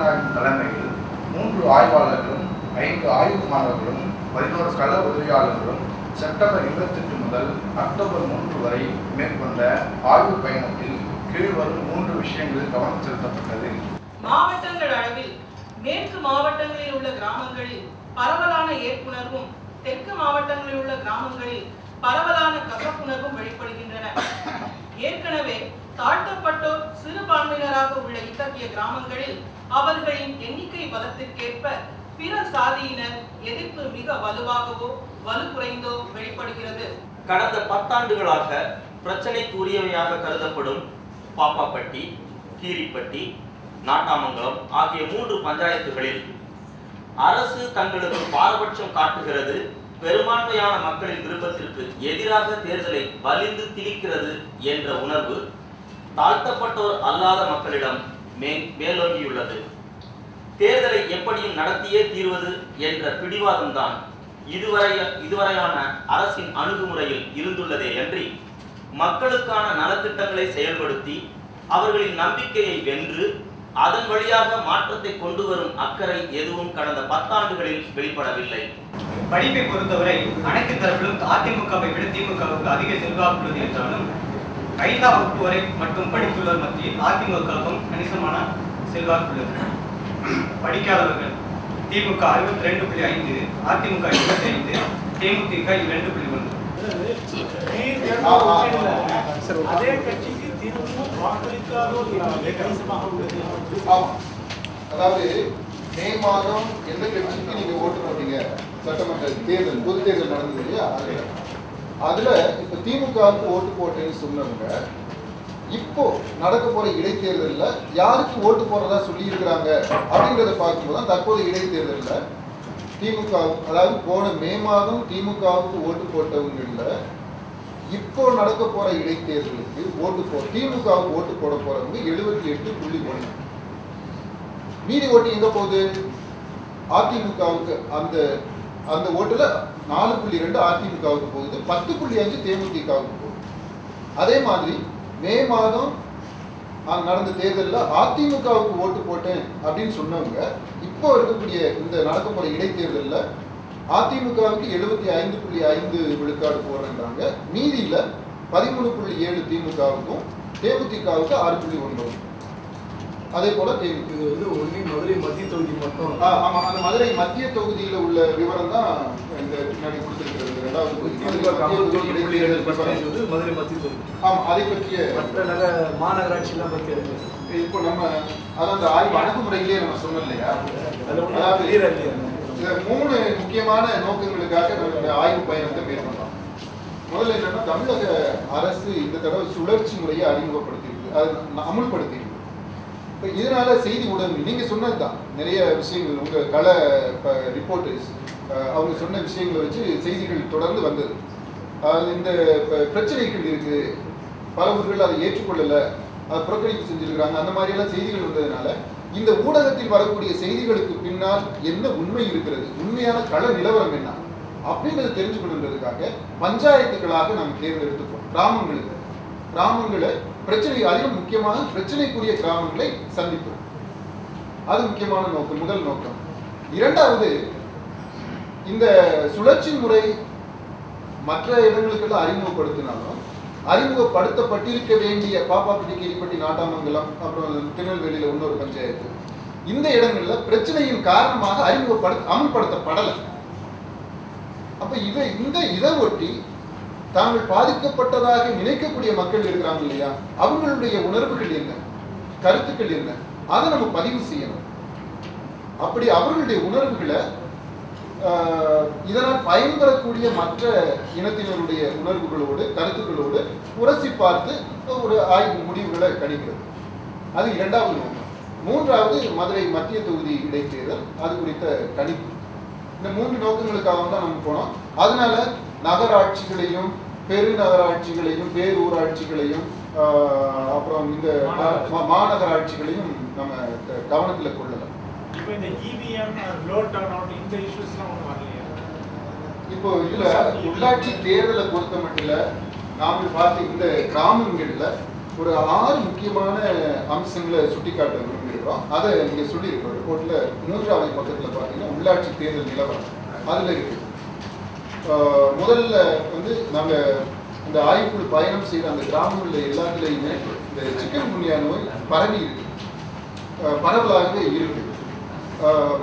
ஆய்வாளரின் தலைமையில் 3 ஆய்வாளர்களும் 5 ஆய்வு மாணவர்களும் 11 கள உதவியாளர்களும் செப்டம்பர் 28 முதல் அக்டோபர் 3 வரை மேற்கொண்ட ஆய்வு பயணத்தில் கீழ்வரும் 3 விஷயங்களில் கவனம் செலுத்தப்பட்டது. மாவட்டங்கள் அளவில் மேற்கு மாவட்டங்களில் உள்ள கிராமங்களில் பரவலான ஏற்புணர்வும், தெற்கு மாவட்டங்களில் உள்ள கிராமங்களில் பரவலான கசப்புணர்வும் வெளிப்படுகின்றன. ஏற்கனவே தாழ்த்தப்பட்டோர் சிறுபான்மையினராக உள்ள இத்தகைய கிராமங்களில் அவர்களின் எண்ணிக்கை பலத்திற்கேற்ப பிற சாதியினர் எதிர்ப்பு மிக வலுவாகவோ வலுக்குறைந்தோ வெளிப்படுகிறது. கடந்த 10 ஆண்டுகளாக பிரச்சனைக்குரியவையாக கருதப்படும் பாப்பாப்பட்டி, கீரிப்பட்டி, நாட்டாமங்கலம் ஆகிய 3 பஞ்சாயத்துகளில் அரசு தங்களுக்கு பாரபட்சம் காட்டுகிறது, பெரும்பான்மையான மக்களின் விருப்பத்திற்கு எதிராக தேர்தலை வலிந்து திணிக்கிறது என்ற உணர்வு தாழ்த்தப்பட்டோர் அல்லாத மக்களிடம் மேலோங்கியுள்ளது. தேர்தலை எப்படியும் நடத்தியே தீர்வது என்ற பிடிவாதம்தான் இதுவரையான அரசின் அணுகுமுறையில் இருந்துள்ளதே அன்றி மக்களுக்கான நலத்திட்டங்களை செயல்படுத்தி அவர்களின் நம்பிக்கையை வென்று அதன் வழியாக மாற்றத்தை கொண்டு வரும் அக்கறை எதுவும் கடந்த 10 ஆண்டுகளில் வெளிப்படவில்லை. படிப்பை பொறுத்தவரை அனைத்து தரப்பிலும் அதிமுகவை விட திமுகவுக்கு அதிக செல்வாக்குள்ளது என்றாலும் 5ஆம் வகுப்பு வரை மட்டும் படித்துள்ளவர் மத்தியில் அதிமுகவுக்கும் கணிசமான செல்வாக்குள்ளது. படிக்காதவர்கள் திமுக 62.5, அதிமுக 25, தேமுதிக 2.1. அதே கட்சிக்கு அதாவது மே மாதம் எந்த கட்சிக்கு நீங்க ஓட்டு போட்டீங்க, சட்டமன்ற தேர்தல் பொது தேர்தல் நடந்தது இல்லையா, அதுல இப்ப திமுகவுக்கு ஓட்டு போட்டேன்னு சொன்னவங்க இப்போ நடக்க போற இடைத்தேர்தலில் யாருக்கு ஓட்டு போறதா சொல்லி இருக்கிறாங்க அப்படிங்கிறத பார்க்கும்போது தான் தற்போது இடைத்தேர்தலில் திமுக, அதாவது போன மே மாதம் திமுகவுக்கு ஓட்டு போட்டவங்கள்ல இப்போ நடக்க போற இடைத்தேர்தலுக்கு திமுகவுக்கு ஓட்டு போட போறவங்க 78.1. மீதி ஓட்டு எங்க போகுது? அதிமுகவுக்கு அந்த ஓட்டுல 4.2 அதிமுகவுக்கு போகுது, 10.5 தேமுதிகவுக்கு போகுது. அதே மாதிரி மே மாதம் நடந்த தேர்தலில் அதிமுகவுக்கு ஓட்டு போட்டேன் அப்படின்னு சொன்னவங்க இப்போ இருக்கக்கூடிய இந்த நடக்க போற இடைத்தேர்தலில் அதிமுகவுக்கு 75.5 விழுக்காடு போடுறாங்க. மீதியில 13.7 திமுகவுக்கும் தேமுதிகவுக்கு 6.9. அதே போல மதுரை மத்திய தொகுதி மட்டும். ஆமா, அந்த மதுரை மத்திய தொகுதியில உள்ள விவரம் தான் இந்த பின்னாடி கொடுத்திருக்கிறது. 2வது மதுரை மத்திய தொகுதி. ஆமா, அதை பற்றிய மற்ற மாநகராட்சி எல்லாம் பற்றி இப்போ நம்ம அதான் அந்த ஆய்வு அணுகுமுறையிலேயே நம்ம சொன்னோம் இல்லையா, அதாவது 3 முக்கியமான நோக்கங்களுக்காக நம்ம இந்த ஆய்வு பயணத்தை மேற்கொள்ளலாம். முதல்ல என்னன்னா, தமிழக அரசு இந்த தடவை சுழற்சி முறையை அறிமுகப்படுத்தியிருக்கு, அது அமுல்படுத்தியிருக்கு. இப்போ இதனால செய்தி ஊடகங்கள் நீங்க சொன்னதுதான் நிறைய விஷயங்கள், உங்க கள ரிப்போர்ட்டர்ஸ் அவங்க சொன்ன விஷயங்களை வச்சு செய்திகள் தொடர்ந்து வந்தது. அது இந்த பிரச்சனைகள் இருக்கு, பல ஊர்கள் அதை ஏற்றுக்கொள்ளலை, அதை புறக்கணிப்பு செஞ்சிருக்கிறாங்க, அந்த மாதிரியெல்லாம் செய்திகள் வந்ததுனால இந்த ஊடகத்தில் வரக்கூடிய செய்திகளுக்கு பின்னால் என்ன உண்மை இருக்கிறது, உண்மையான கள நிலவரம் என்ன அப்படின்றத தெரிஞ்சுக்கொள்றதுக்காக பஞ்சாயத்துகளாக நாம் தேர்ந்தெடுத்துப்போம். கிராமங்களை பிரச்சனை, அதிலும் முக்கியமாக பிரச்சனைக்குரிய கிராமங்களை சந்திப்போம். அது முக்கியமான நோக்கம், முதல் நோக்கம். இரண்டாவது, இந்த சுழற்சி முறை மற்ற இடங்களுக்கெல்லாம் அறிமுகப்படுத்தினாலும் அறிமுகப்படுத்தப்பட்டிருக்க வேண்டிய பாப்பாப்பட்டி, கீரிப்பட்டி, நாட்டாமங்கலம், அப்புறம் திருநெல்வேலியில் இன்னொரு பஞ்சாயத்து, இந்த இடங்கள்ல பிரச்சனையின் காரணமாக அமல்படுத்தப்படலை. அப்ப இதை ஒட்டி தாங்கள் பாதிக்கப்பட்டதாக நினைக்கக்கூடிய மக்கள் இருக்கிறாங்க இல்லையா, அவங்களுடைய உணர்வுகள் என்ன, கருத்துக்கள் என்ன, அதை நம்ம பதிவு செய்யணும். அப்படி அவர்களுடைய உணர்வுகளை இதனால் பயன்பெறக்கூடிய மற்ற இனத்தினருடைய உணர்வுகளோடு கருத்துக்களோடு உரசி பார்த்து ஒரு ஆய்வு முடிவுகளை கணிக்கிறது. அது 2வது நோக்கம். 3வது மதுரை மத்திய தொகுதி இடைத்தேர்தல், அது குறித்த கணிப்பு. இந்த 3 நோக்கங்களுக்காக தான் நம்ம போனோம். அதனால நகராட்சிகளையும் பெருநகராட்சிகளையும் பேரூராட்சிகளையும் அப்புறம் இந்த மாநகராட்சிகளையும் நம்ம கவனத்தில் கொள்ளலாம். இப்போ இதுல உள்ளாட்சி தேர்தலை பொறுத்த மட்டும் நாம பார்த்த இந்த கிராமங்கள்ல ஒரு 6 முக்கியமான அம்சங்களை சுட்டிக்காட்ட விரும்புகிறோம். இருக்கிறோம். அதை நீங்க சொல்லியிருக்கோம் ரிப்போர்ட்ல 3வது பக்கத்துல பாத்தீங்கன்னா உள்ளாட்சி தேர்தல் நிலவரம் அதுல இருக்கு. முதல்ல வந்து நாங்க இந்த ஆய்வுக்குழு பயணம் செய்த அந்த கிராமங்களில் எல்லாத்துலேயுமே இந்த சிக்கன் குனியா நோய் பரவி இருக்கு, பரவலாகவே இருக்கு.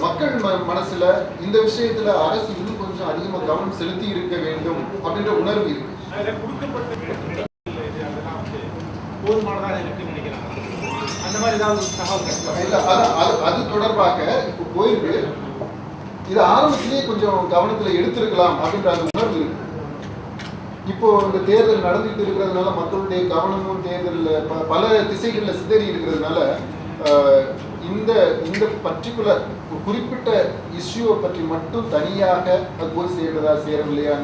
மக்கள் மனசுல இந்த விஷயத்துல அரசு இன்னும் கொஞ்சம் அதிகமா கவனம் செலுத்தி இருக்க வேண்டும் அப்படின்ற உணர்வு இருக்கு. அது தொடர்பாக இப்போ போயிருக்கு. இது ஆரம்பத்திலேயே கொஞ்சம் கவனத்துல எடுத்திருக்கலாம் அப்படின்ற அந்த உணர்வு இருக்கு. இப்போ இந்த தேர்தல் நடந்துட்டு இருக்கிறதுனால மக்களுடைய கவனமும் தேர்தலில் பல திசைகளில் சிதறி இருக்கிறதுனால இந்த இந்த பர்டிகுலர் குறிப்பிட்ட இஷ்யூவை பற்றி மட்டும் தனியாக அது போய் சேர்றதா சேரவில்லையா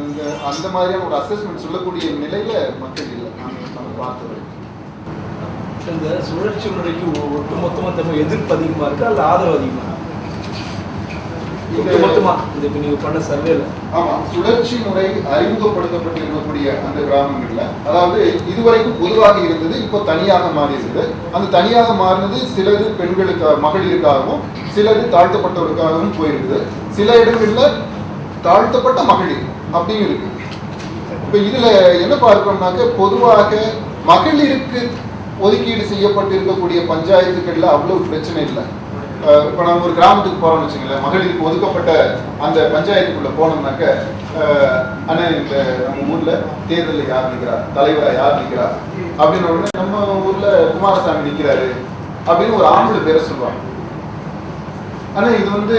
அந்த மாதிரியான ஒரு அசஸ்மெண்ட் சொல்லக்கூடிய நிலையில மக்கள் இல்லை. நம்ம பார்த்தது இந்த சுழற்சி முறைக்கு ஒட்டுமொத்தமாக தமிழ் எதிர்ப்பு அதிகமாக இருக்கு அல்ல ஆதரவு அதிகமாக ஒட்டுமொத்தமா இந்த இப்போ நீங்கள் பண்ண சர்வேல? ஆமாம், சுழற்சி முறை அறிமுகப்படுத்தப்பட்டு இருக்கக்கூடிய அந்த கிராமங்கள்ல, அதாவது இதுவரைக்கும் பொதுவாக இருந்தது, இப்போ தனியாக மாறி இருக்குது. அந்த தனியாக மாறினது சிலது பெண்களுக்காக மகளிருக்காகவும் சிலது தாழ்த்தப்பட்டவருக்காகவும் போயிருக்குது. சில இடங்கள்ல தாழ்த்தப்பட்ட மகளிர் அப்படின்னு இருக்கு. இப்போ இதுல என்ன பார்க்கணும்னாக்க பொதுவாக மகளிருக்கு ஒதுக்கீடு செய்யப்பட்டு இருக்கக்கூடிய பஞ்சாயத்துக்கள்ல அவ்வளவு பிரச்சனை இல்லை. இப்போ நம்ம ஒரு கிராமத்துக்கு போறோம்னு வச்சுங்களேன், மகளிருக்கு ஒதுக்கப்பட்ட அந்த பஞ்சாயத்துக்குள்ள போனோம்னாக்க ஆனா இந்த நம்ம ஊர்ல தேர்தலில் யார் நிற்கிறா, தலைவரா யார் நிற்கிறா அப்படின்னு உடனே நம்ம ஊர்ல குமாரசாமி நிற்கிறாரு அப்படின்னு ஒரு ஆம்பளை பேரை சொல்லுவாங்க. ஆனா இது வந்து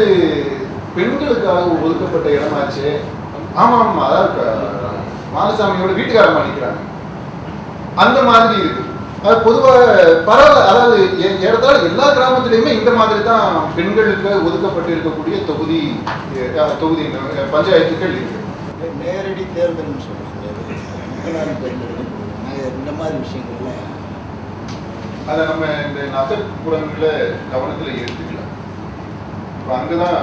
பெண்களுக்காக ஒதுக்கப்பட்ட இடமாச்சு. ஆமா ஆமா, அதாவது குமாரசாமியோட வீட்டுக்காரமா நிற்கிறாங்க அந்த மாதிரி இருக்கு. அது பொதுவாக பரவாயில்ல, அதாவது ஏறத்தாழ எல்லா கிராமத்திலையுமே இந்த மாதிரி தான் பெண்களுக்கு ஒதுக்கப்பட்டு இருக்கக்கூடிய தொகுதி பஞ்சாயத்துகள் இருக்கு. நேரடி தேர்தல்னு சொல்லுவாங்க, இந்த மாதிரி விஷயங்கள்ல அதை நம்ம இந்த நகர்ப்புறங்களை கவனத்தில் எடுத்துக்கலாம். இப்போ அங்கதான்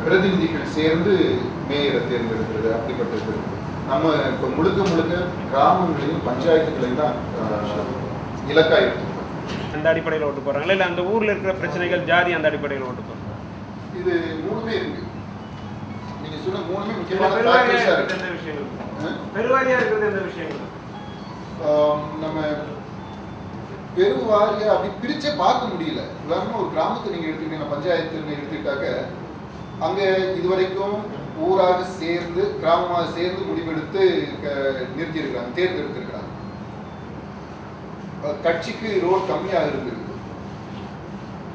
பிரதிநிதிகள் சேர்ந்து மேயரை தேர்ந்தெடுக்கிறது அப்படிப்பட்டது. நம்ம இப்போ முழுக்க கிராமங்களையும் பஞ்சாயத்துகளையும் தான் இலக்கா எடுத்துக்கணும். அந்த அடிப்படையில் ஓட்டு போறாங்களா இல்லை அந்த ஊர்ல இருக்கிற பிரச்சனைகள் ஜாதி அந்த அடிப்படையில் ஓட்டு போறாங்க? இது மூணுமே இருக்கு. நீங்க சொன்ன மூணுமே முக்கியமான ஃபேக்டர்ஸா இருக்கு. எந்த விஷயங்கள் பெருவாரியா இருக்கிறது எந்த விஷயங்கள் நம்ம பெருவாரியா அப்படி பிரிச்சே பார்க்க முடியல. உதாரணமா ஒரு கிராமத்தை நீங்க எடுத்துக்கிட்டீங்க, பஞ்சாயத்துன்னு எடுத்துக்கிட்டாக்க அங்க இதுவரைக்கும் ஊராக சேர்ந்து கிராமமாக சேர்ந்து முடிவெடுத்து நிறுத்தி இருக்கிறாங்க, தேர்ந்தெடுத்திருக்கிறாங்க. கட்சிக்கு ரோல் கம்மியாக இருந்திருக்கு,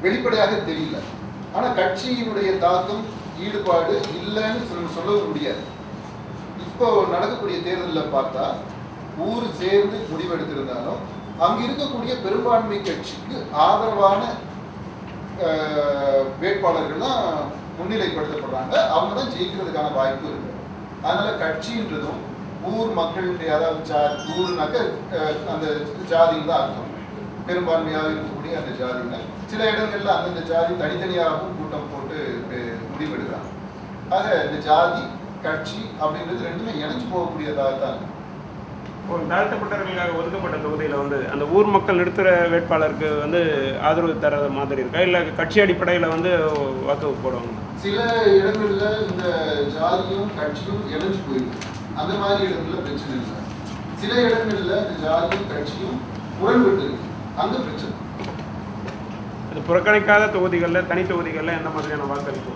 வெளிப்படையாக தெரியல. ஆனா கட்சியினுடைய தாக்கம் ஈடுபாடு இல்லைன்னு சொல்லவும் முடியாது. இப்போ நடக்கக்கூடிய தேர்தலில் பார்த்தா ஊர் சேர்ந்து முடிவெடுத்திருந்தாலும் அங்க இருக்கக்கூடிய பெரும்பான்மை கட்சிக்கு ஆதரவான வேட்பாளர்கள் தான் முன்னிலைப்படுத்தப்படுறாங்க. அவங்க தான் ஜெயிக்கிறதுக்கான வாய்ப்பு இருக்கு. அதனால கட்சின்றதும் ஊர் மக்களுடைய, அதாவது ஊருனாக்க அந்த ஜாதின்னு தான் அர்த்தம். பெரும்பான்மையாக இருக்கக்கூடிய அந்த ஜாதியினர் சில இடங்கள்ல அந்தந்த ஜாதி தனித்தனியாகவும் கூட்டம் போட்டு முடிவெடுக்கிறாங்க. ஆக இந்த ஜாதி கட்சி அப்படின்றது ரெண்டுமே இணைஞ்சு போகக்கூடியதாக தான் இருக்கு. ஒரு தாழ்த்தப்பட்டவர்களுக்காக ஒதுக்கப்பட்ட தொகுதியில் வந்து அந்த ஊர் மக்கள் நிறுத்துற வேட்பாளருக்கு வந்து ஆதரவு தர மாதிரி இருக்கா, இல்லை கட்சி அடிப்படையில் வந்து வாக்கு போடுவாங்க? சில இடங்கள்ல இந்த ஜாதியும் கட்சியும் இணைஞ்சு போயிருக்கு. அந்த மாதிரி இடங்கள்ல பிரச்சனை இல்லை. சில இடங்கள்ல இந்த ஜாதியும் கட்சியும் முரண்பட்டு இருக்கு, அந்த பிரச்சனை. அது புறக்கணிக்காத தொகுதிகளில் தனி தொகுதிகளில் எந்த மாதிரியான வாக்களிப்பு?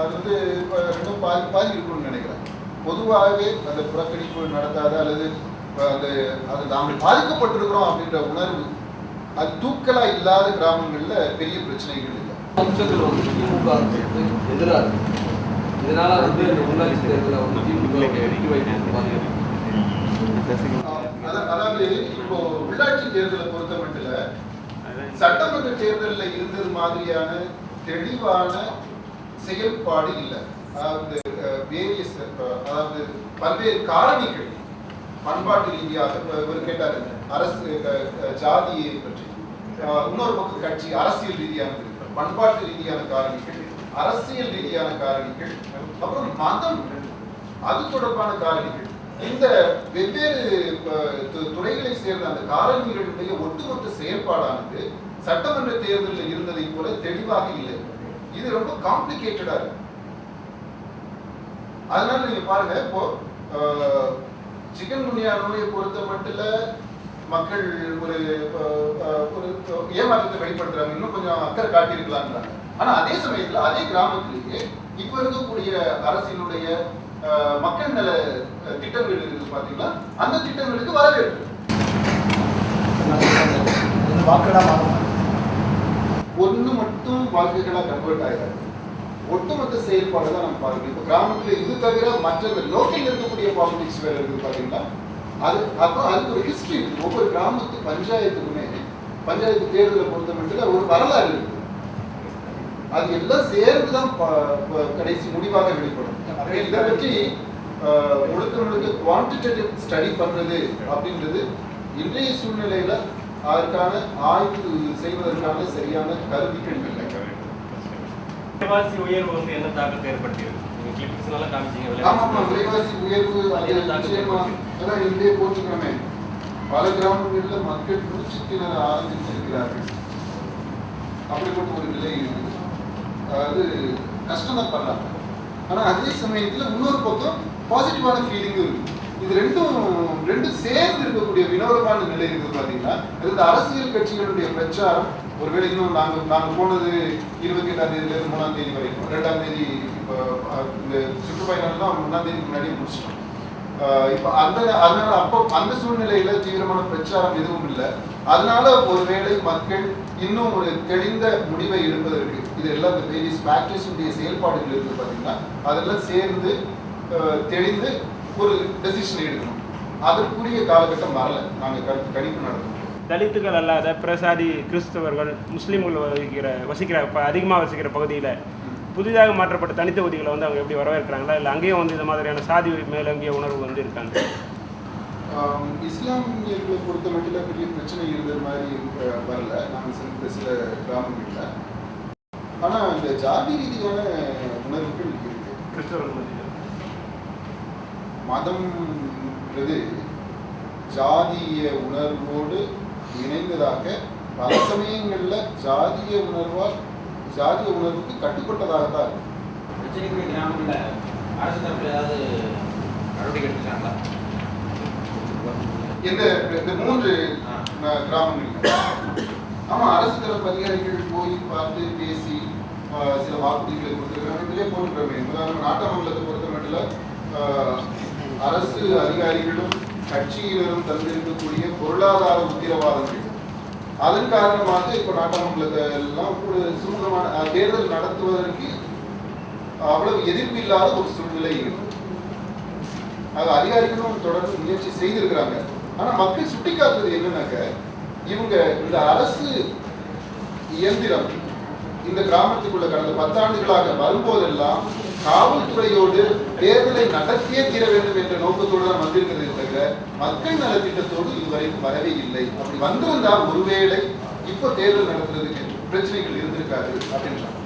அது வந்து ரெண்டும் பாதி இருக்கும்னு நினைக்கிறேன். பொதுவாகவே அந்த புறக்கணிப்பு நடத்தாத அல்லது அது நாங்கள் பாதிக்கப்பட்டிருக்கிறோம் அப்படின்ற உணர்வு அது தூக்கலா இல்லாத கிராமங்கள்ல பெரிய பிரச்சனைகள் இல்லை. அம்சங்கள் வந்து திமுக எதிராக இருக்கு. இதனால வந்து இந்த உள்ளாட்சி தேர்தலில் வந்து திமுக வெற்றி வாய்ப்பு. அதாவது இப்போ உள்ளாட்சி தேர்தலை பொறுத்த மட்டும் சட்டமன்ற தேர்தலில் இருந்தது மாதிரியான தெளிவான செயல்பாடு இல்லை. அதாவது வேரியஸ், அதாவது பல்வேறு காரணிகள் பண்பாட்டு ரீதியாக இவர் கேட்டாரு அரசு ஜாதியை பற்றி, இன்னொரு பக்கம் கட்சி அரசியல் ரீதியானது, பண்பாட்டு ரீதியான காரணிகள், அரசியல் ரீதியான காரணிகள், அப்புறம் மதம் அது தொடர்பான காரணிகள். இந்த வெவ்வேறு துறைகளை சேர்ந்த அந்த காரணிகளுடைய ஒட்டுமொத்த செயல்பாடானது சட்டமன்ற தேர்தலில் இருந்ததை போல தெளிவாக இல்லை. இது ரொம்ப காம்ப்ளிகேட்டடா இருக்கு. அதனால நீங்க பாருங்க, இப்போ சிக்கன் குனியா நோயை பொறுத்த மட்டும் மக்கள் ஒரு ஏமாற்றத்தை வெளிப்படுத்துறாங்க, இன்னும் கொஞ்சம் அக்கறை காட்டியிருக்கலான்றாங்க. ஆனா அதே சமயத்துல அதே கிராமத்திலேயே இப்ப இருக்கக்கூடிய அரசினுடைய மக்கள் நல திட்டங்கள் இருக்குது பாத்தீங்களா, அந்த திட்டங்களுக்கு வரவேற்பு. ஒண்ணு மட்டும் வாக்குகளா கன்வெர்ட் ஆயிடாது, ஒட்டுமொத்த செயல்பாடு தான் நம்ம பாருங்க. இப்ப கிராமத்துல இது தவிர மற்ற லோக்கல் இருக்கக்கூடிய பாலிடிக்ஸ் வேற இருக்குது பாத்தீங்களா, அது அப்புறம் அதுக்கு ஒரு ஹிஸ்டரி இருக்கு. ஒவ்வொரு கிராமத்து பஞ்சாயத்துக்குமே பஞ்சாயத்து தேர்தலை பொறுத்த மட்டும் ஒரு வரலாறு இருக்கு. அது எல்லாம் சேர்ந்துதான் கடைசி முடிவாக வெளிப்படும். இதை பற்றி முழுக்க முழுக்க குவான்டிடேட்டிவ் ஸ்டடி பண்றது அப்படின்றது இன்றைய சூழ்நிலையில அதற்கான ஆய்வு செய்வதற்கான சரியான கருவிகள் இல்லை. விலைவாசி உயர்வு வந்து என்ன தாக்கத்தை ஏற்படுத்தியிருக்கு? நீங்க கிளிப்ஸ் நல்லா காமிச்சீங்க. ஆமாமா, விலைவாசி உயர்வு நிச்சயமா அதான் இங்கே போட்டுக்கிறோமே, பல கிராமங்களில் மக்கள் மூச்சு திணற ஆரம்பித்திருக்கிறார்கள். அப்படிப்பட்ட ஒரு நிலை இருக்குது. அதாவது கஷ்டம்தான் பண்ணலாம். ஆனா அதே சமயத்துல இன்னொரு பக்கம் பாசிட்டிவான ஃபீலிங்கும் இருக்கு. இது ரெண்டும் சேர்ந்து இருக்கக்கூடிய வினோதமான நிலை இருக்குது பாத்தீங்கன்னா. இந்த அரசியல் கட்சிகளுடைய பிரச்சாரம் ஒருவேளை இன்னும் நாங்க போனது 28ஆம் தேதியில இருந்து 3ஆம் தேதி வரைக்கும், 2ஆம் தேதி இப்போ இந்த சுற்றுப்பயணம் தான் 3ஆம் தேதிக்கு முன்னாடியே முடிச்சிட்டோம். இப்போ அதனால அப்போ அந்த சூழ்நிலையில தீவிரமான பிரச்சாரம் எதுவும் இல்லை. அதனால ஒருவேளை மக்கள் இன்னும் ஒரு தெளிந்த முடிவை எடுப்பதற்கு இது எல்லாம் இந்த வேரியஸ் ஃபேக்டர்ஸுடைய செயல்பாடுகள் இருக்கு பாத்தீங்கன்னா, அதெல்லாம் சேர்ந்து தெளிந்து ஒரு டெசிஷன் எடுக்கணும். அதற்குரிய காலகட்டம் வரல. நாங்க கணிப்பு நடத்தணும். தலித்துகள் அல்லாத பிரசாதி கிறிஸ்தவர்கள் முஸ்லீம்கள் வசிக்கிற அதிகமாக வசிக்கிற பகுதியில் புதிதாக மாற்றப்பட்ட தனித்தொகுதிகளை வந்து அவங்க எப்படி வரவேற்கிறாங்களா, இல்லை அங்கேயும் வந்து இந்த மாதிரியான சாதி மேலங்கிய உணர்வு வந்து இருக்காங்க? இஸ்லாமியர்களை பொறுத்த மட்டும் பெரிய பிரச்சனை இருந்தது மாதிரி வரல நாங்கள் சென்ற சில கிராமங்களில். ஆனால் இந்த ஜாதி ரீதியான உணர்வுகள் இருக்கு. கிறிஸ்தவர்கள் மதம்ன்றது ஜாதிய உணர்வோடு இணைந்ததாக பல சமயங்களில் ஜாதிய உணர்வுக்கு கட்டுப்பட்டதாகத்தான் இருக்கு. கிராமங்களில் அரசு தரப்பில் ஏதாவது நடவடிக்கை எடுத்துக்காங்களா? இந்த 3 கிராமங்கள் ஆமா, அரசு தரப்பு அதிகாரிகள் போய் பார்த்து பேசி சில வாக்குறுதிகளை கொடுத்துருக்காங்க. இதுலேயே போட்டுக்கிறோமே, உதாரணம் நாட்டாமங்கலத்தை பொறுத்த மட்டும் அரசு அதிகாரிகளும் கட்சியினரும் தந்திருக்கக்கூடிய பொருளாதார உத்தரவாதங்கள், அதன் காரணமாக இப்போ நாட்டாமங்கலத்தை எல்லாம் ஒரு சுமூகமான தேர்தல் நடத்துவதற்கு அவ்வளவு எதிர்ப்பு இல்லாத ஒரு சூழ்நிலை இருக்கு. அது அதிகாரிகளும் தொடர்ந்து முயற்சி செய்திருக்கிறாங்க. ஆனா மக்கள் சுட்டிக்காட்டுறது என்னன்னாக்க, இவங்க இந்த அரசு இயந்திரம் இந்த கிராமத்துக்குள்ள கடந்த 10 ஆண்டுகளாக வரும்போதெல்லாம் காவல்துறையோடு தேர்தலை நடத்தியே தீர வேண்டும் என்ற நோக்கத்தோடு தான் வந்திருக்கிறது தவிர மக்கள் நலத்திட்டத்தோடு இதுவரைக்கும் வரவே இல்லை. அப்படி வந்திருந்தால் ஒருவேளை இப்போ தேர்தல் நடத்துறதுக்கு பிரச்சனைகள் இருந்திருக்காது அப்படின்றாங்க.